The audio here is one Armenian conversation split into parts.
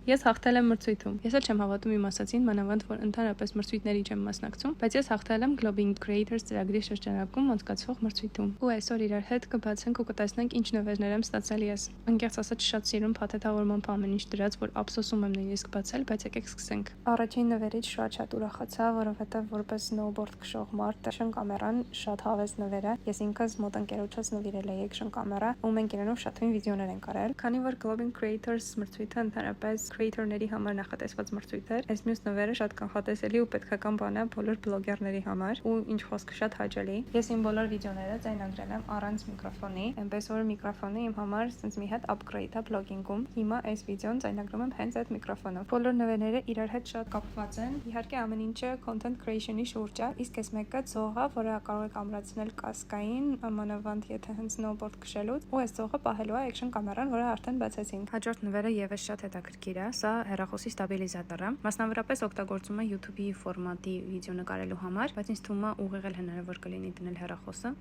Ես հաղթել եմ մրցույթում։ Ես էլ չեմ հավատում իմ ասացին, մանավանդ որ ընդհանրապես մրցույթների չեմ մասնակցում, բայց ես հաղթել եմ Globing Creators ծրագրի շրջանակում անցկացվող մրցույթում։ Ու այսօր իրար հետ կբացենք ու կտեսնենք ինչ նվերներ եմ ստացել ես։ Անկեղծ ասած շատ սիրուն փաթեթավորման ամեն ինչ դրած, որ ափսոսում եմ նույնիսկ բացել, բայց եկեք սկսենք։ Առաջին նվերից շատ ուրախացա, որովհետև որպես snowboard քշող մարդ action կամերան շատ հավես նվեր է։ Ես ինքս մոտ ընկերոջս նվիրել էի action կամերա, ու մենք իրենով շատ թույն վիդեոներ ենք արել։ Քանի որ Globing Creators մրցույթը ընդհանրապես creator-ների համար նախատեսված մրցույթ էր, այս մյուս նվերը շատ կանխատեսելի ու պետքական բան է բոլոր բլոգերների համար, ու ինչ խոսք շատ հաճելի։ Ես իմ բոլոր վիդեոները ձայնագրել եմ առանց միկրոֆոնի, այնպես որ միկրոֆոնը իմ համար sense մի հատ upgrade է բլոգինգում։ Հիմա այս վիդեոն ձայնագրում եմ հենց այդ միկրոֆոնով։ Բոլոր նվերները իրար հետ շատ կապված են։ Իհարկե ամեն ինչը content creation-ի շուրջ է, իսկ այս մեկը ծողը, որը կարող եք ամրացնել կասկային, մանավանդ եթե հենց snowboard քշելուց, ու այս ծողը պահելու է action կամերան, որը արդեն բացեցինք։ Հաջորդ նվերը եւս շատ հետաքրքիր է, սա հեռախոսի ստաբիլիզատոր է։ Մասնավորապես օգտագործում եմ YouTube-ի ֆորմատի վիդեո նկարելու համար, բայց ինձ թվում է ուղիղ էլ հնարավոր կլինի դնել հեռախոսը։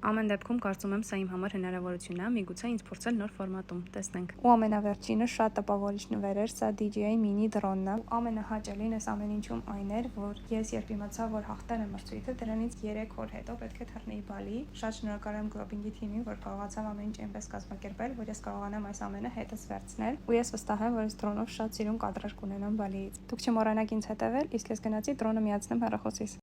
Ամեն դեպքում կարծում եմ սա իմ համար հնարավորություն է, միգուցե ինձ փորձել նոր ֆորմատում, տեսնենք։ Ու ամենավերջինը շատ տպավորիչ նվեր էր, սա DJI mini drone-ն է։ Ամենահաճելին այս ամեն ինչում այն էր, որ ես երբ իմացա, որ հաղթել եմ մրցույթը, դրանից 3 օր հետո պետք է թռնեի Բալի։ Շատ շնորհակալ եմ Globing-ի թիմին, որ կարողացավ ամեն ինչ այնպես կազմակերպել, որ ես կարողանամ այս ամենը հետս վերցնել, ու ես վստահ եմ, որ այս դրոնով շատ սիրուն կադրեր կունենամ Բալիից։ Դուք չմոռանաք ինձ հետևել, իսկ ես գնացի դրոնը միացնեմ հեռախոսիս։